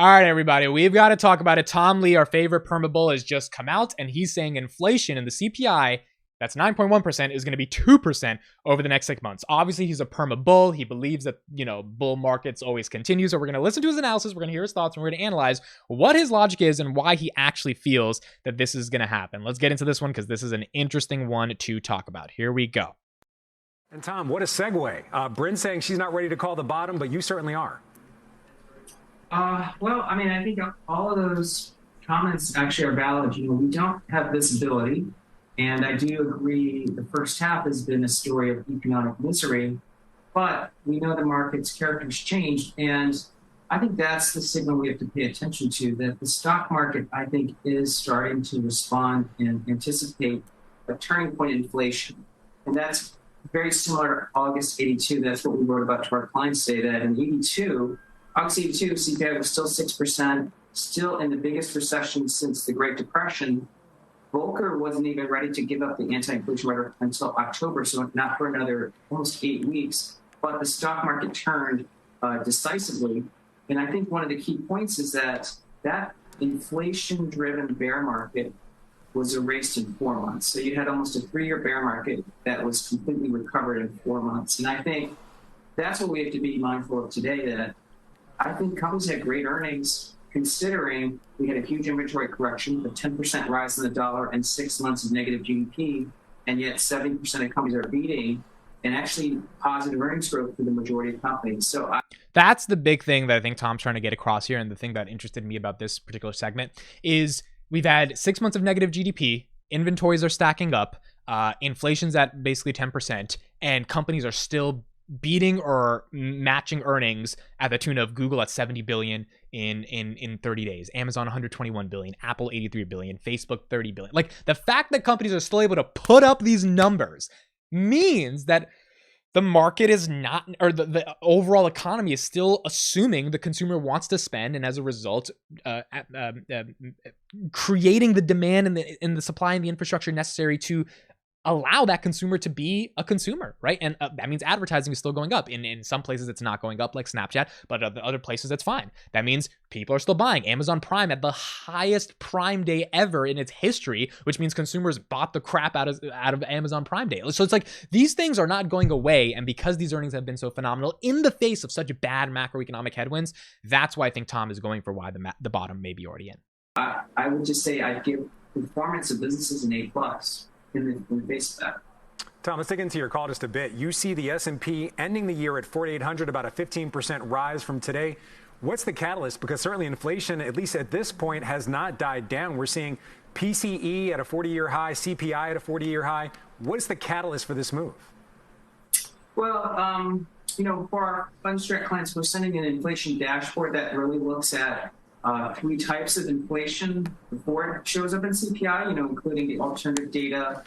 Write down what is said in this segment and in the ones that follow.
All right, everybody, we've got to talk about it. Tom Lee, our favorite perma bull, has just come out, and he's saying inflation in the CPI, that's 9.1%, is going to be 2% over the next 6 months. Obviously, he's a perma bull. He believes that, bull markets always continue. So we're going to listen to his analysis. We're going to hear his thoughts, and we're going to analyze what his logic is and why he actually feels that this is going to happen. Let's get into this one because this is an interesting one to talk about. Here we go. And Tom, what a segue. Bryn's saying she's not ready to call the bottom, but you certainly are. Well, I think all of those comments actually are valid. We don't have visibility. And I do agree the first half has been a story of economic misery, but we know the market's character's changed. And I think that's the signal we have to pay attention to, that the stock market, I think, is starting to respond and anticipate a turning point in inflation. And that's very similar to August 82. That's what we wrote about to our clients today, that in 82, August 82, CPI was still 6%, still in the biggest recession since the Great Depression. Volcker wasn't even ready to give up the anti-inflation rhetoric until October, so not for another almost 8 weeks. But the stock market turned decisively. And I think one of the key points is that inflation-driven bear market was erased in 4 months. So you had almost a 3-year bear market that was completely recovered in 4 months. And I think that's what we have to be mindful of today, that I think companies had great earnings, considering we had a huge inventory correction, a 10% rise in the dollar, and 6 months of negative GDP, and yet 70% of companies are beating, and actually positive earnings growth for the majority of companies. So that's the big thing that I think Tom's trying to get across here, and the thing that interested me about this particular segment is we've had 6 months of negative GDP, inventories are stacking up, inflation's at basically 10%, and companies are still beating or matching earnings at the tune of Google at 70 billion in 30 days, Amazon 121 billion, Apple 83 billion, Facebook 30 billion. Like, the fact that companies are still able to put up these numbers means that the market is not, or the overall economy is still assuming the consumer wants to spend, and as a result, creating the demand and the supply and the infrastructure necessary to allow that consumer to be a consumer, right? And that means advertising is still going up. In some places, it's not going up like Snapchat, but other places, it's fine. That means people are still buying. Amazon Prime at the highest Prime Day ever in its history, which means consumers bought the crap out of Amazon Prime Day. So it's like these things are not going away, and because these earnings have been so phenomenal in the face of such bad macroeconomic headwinds, that's why I think Tom is going for why the bottom may be already in. I would just say I'd give performance of businesses an A+. In the face of that. Tom, let's dig into your call just a bit. You see the S&P ending the year at 4,800, about a 15% rise from today. What's the catalyst? Because certainly inflation, at least at this point, has not died down. We're seeing PCE at a 40-year high, CPI at a 40-year high. What's the catalyst for this move? Well, for our fund strat clients, we're sending an inflation dashboard that really looks at 3 types of inflation before it shows up in CPI, including the alternative data,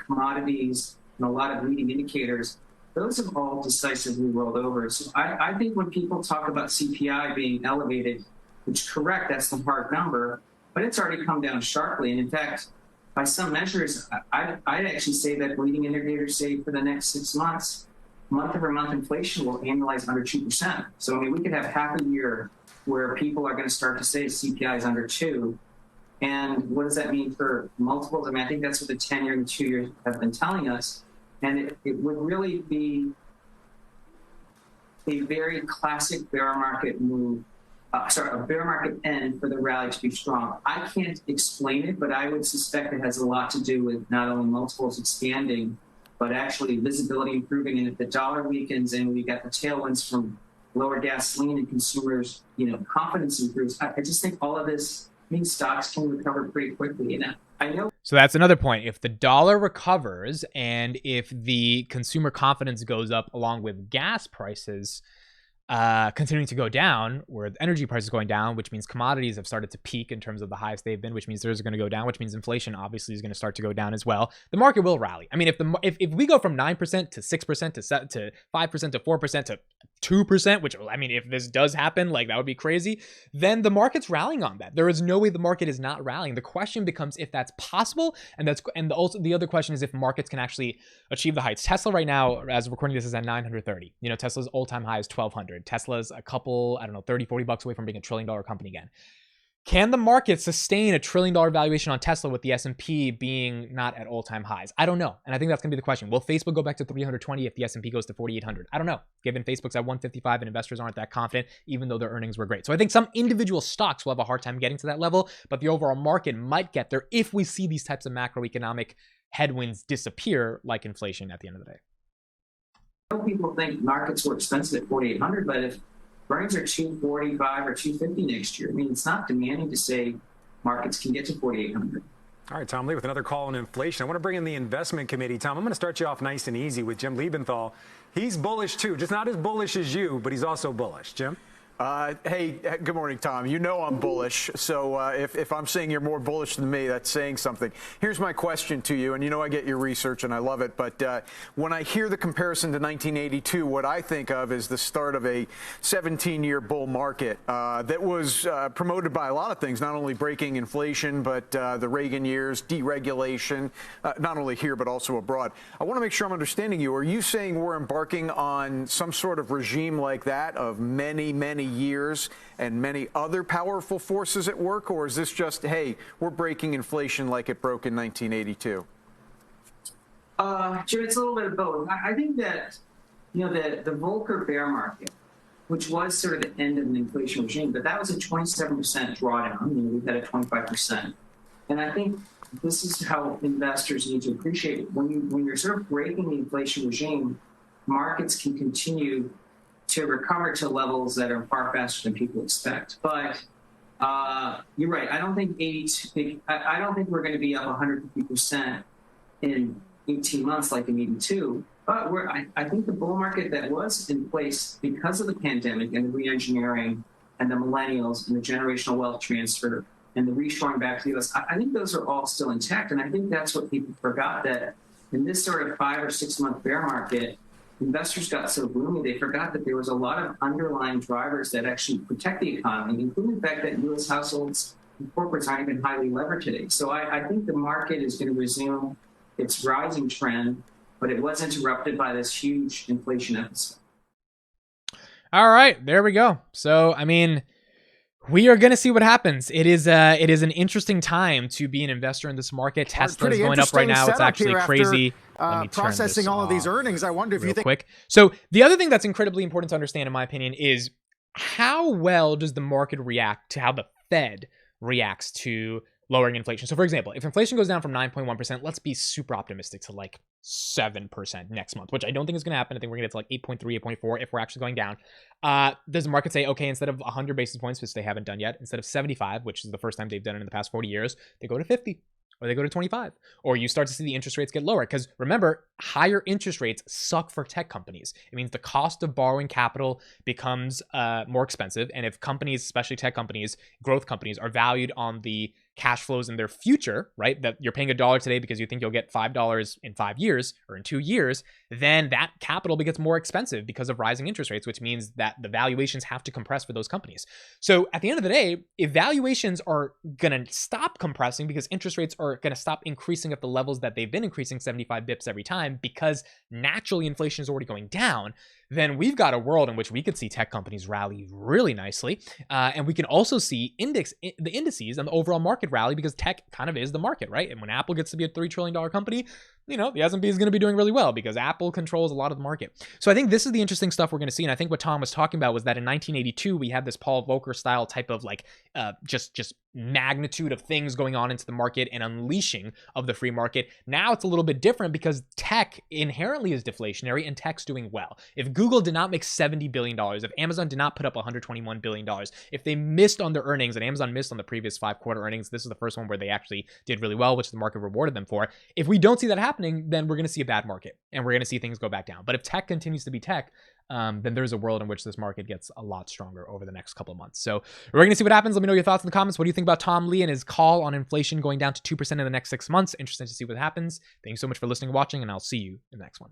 commodities, and a lot of leading indicators. Those have all decisively rolled over. So I think when people talk about CPI being elevated, which correct, that's the hard number, but it's already come down sharply. And in fact, by some measures, I'd actually say that leading indicators say for the next 6 months, month-over-month inflation will annualize under 2%. So, we could have half a year where people are going to start to say CPI is under 2. And what does that mean for multiples? I think that's what the 10-year and the 2-year have been telling us. And it would really be a very classic bear market move, a bear market end for the rally to be strong. I can't explain it, but I would suspect it has a lot to do with not only multiples expanding, but actually visibility improving. And if the dollar weakens and we got the tailwinds from lower gasoline and consumers, confidence improves, I just think all of this means stocks can recover pretty quickly. And I know. So that's another point. If the dollar recovers and if the consumer confidence goes up along with gas prices continuing to go down, where the energy prices going down, which means commodities have started to peak in terms of the highest they've been, which means theirs are going to go down, which means inflation obviously is going to start to go down as well. The market will rally. If we go from 9% to 6% to 5% to 4% to 2%, which if this does happen, that would be crazy, then the market's rallying on that. There is no way the market is not rallying. The question becomes if that's possible, and the other question is if markets can actually achieve the heights. Tesla right now, as of recording this, is at 930. Tesla's all-time high is 1200. 4,800. Tesla's a couple, I don't know, 30, 40 bucks away from being a $1 trillion company again. Can the market sustain a $1 trillion valuation on Tesla with the S&P being not at all-time highs? I don't know. And I think that's going to be the question. Will Facebook go back to 320 if the S&P goes to 4,800? I don't know, given Facebook's at 155 and investors aren't that confident, even though their earnings were great. So I think some individual stocks will have a hard time getting to that level, but the overall market might get there if we see these types of macroeconomic headwinds disappear, like inflation at the end of the day. People think markets were expensive at 4,800, but if earnings are 245 or 250 next year, I mean, it's not demanding to say markets can get to 4,800. All right, Tom Lee with another call on inflation. I want to bring in the investment committee. Tom, I'm going to start you off nice and easy with Jim Liebenthal. He's bullish too, just not as bullish as you, but he's also bullish. Jim? Hey, good morning, Tom. You know I'm bullish, so if I'm saying you're more bullish than me, that's saying something. Here's my question to you, and you know I get your research and I love it, but when I hear the comparison to 1982, what I think of is the start of a 17-year bull market that was promoted by a lot of things, not only breaking inflation, but the Reagan years, deregulation, not only here but also abroad. I want to make sure I'm understanding you. Are you saying we're embarking on some sort of regime like that of many, many years and many other powerful forces at work, or is this just, hey, we're breaking inflation like it broke in 1982? Jim, it's a little bit of both. I think that, you know, the Volcker bear market, which was sort of the end of an inflation regime, but that was a 27% drawdown. You know, we've had a 25%. And I think this is how investors need to appreciate it. When you're sort of breaking the inflation regime, markets can continue to recover to levels that are far faster than people expect. But you're right. I don't think we're going to be up 150% in 18 months like in 82. But I think the bull market that was in place because of the pandemic and the re-engineering and the millennials and the generational wealth transfer and the reshoring back to the U.S., I think those are all still intact. And I think that's what people forgot, that in this sort of 5 or 6 month bear market, investors got so gloomy, they forgot that there was a lot of underlying drivers that actually protect the economy, including the fact that U.S. households and corporates aren't even highly levered today. So I think the market is going to resume its rising trend, but it was interrupted by this huge inflation episode. All right, there we go. So, I mean, we are going to see what happens. It is an interesting time to be an investor in this market. Tesla's going up right now. It's actually crazy. Let me processing all of these earnings. I wonder if you think quick. So the other thing that's incredibly important to understand, in my opinion, is how well does the market react to how the Fed reacts to lowering inflation. So for example, if inflation goes down from 9.1%, let's be super optimistic to like 7% next month, which I don't think is going to happen. I think we're going to get to like 8.3, 8.4 if we're actually going down. Does the market say, okay, instead of 100 basis points, which they haven't done yet, instead of 75, which is the first time they've done it in the past 40 years, they go to 50? Or they go to 25, or you start to see the interest rates get lower. Because remember, higher interest rates suck for tech companies. It means the cost of borrowing capital becomes more expensive. And if companies, especially tech companies, growth companies, are valued on the cash flows in their future, right? That you're paying $1 today because you think you'll get $5 in 5 years or in 2 years, then that capital gets more expensive because of rising interest rates, which means that the valuations have to compress for those companies. So at the end of the day, if valuations are going to stop compressing because interest rates are going to stop increasing at the levels that they've been increasing 75 bips every time because naturally inflation is already going down, then we've got a world in which we could see tech companies rally really nicely. And we can also see the indices and the overall market rally because tech kind of is the market, right? And when Apple gets to be a $3 trillion company, you know, the S&P is going to be doing really well because Apple controls a lot of the market. So I think this is the interesting stuff we're going to see. And I think what Tom was talking about was that in 1982, we had this Paul Volcker style type of like just magnitude of things going on into the market and unleashing of the free market. Now it's a little bit different because tech inherently is deflationary and tech's doing well. If Google did not make $70 billion, if Amazon did not put up $121 billion, if they missed on their earnings, and Amazon missed on the previous 5-quarter earnings, this is the first one where they actually did really well, which the market rewarded them for. If we don't see that happening, then we're going to see a bad market and we're going to see things go back down. But if tech continues to be tech, then there's a world in which this market gets a lot stronger over the next couple of months. So we're going to see what happens. Let me know your thoughts in the comments. What do you think about Tom Lee and his call on inflation going down to 2% in the next 6 months? Interesting to see what happens. Thanks so much for listening and watching, and I'll see you in the next one.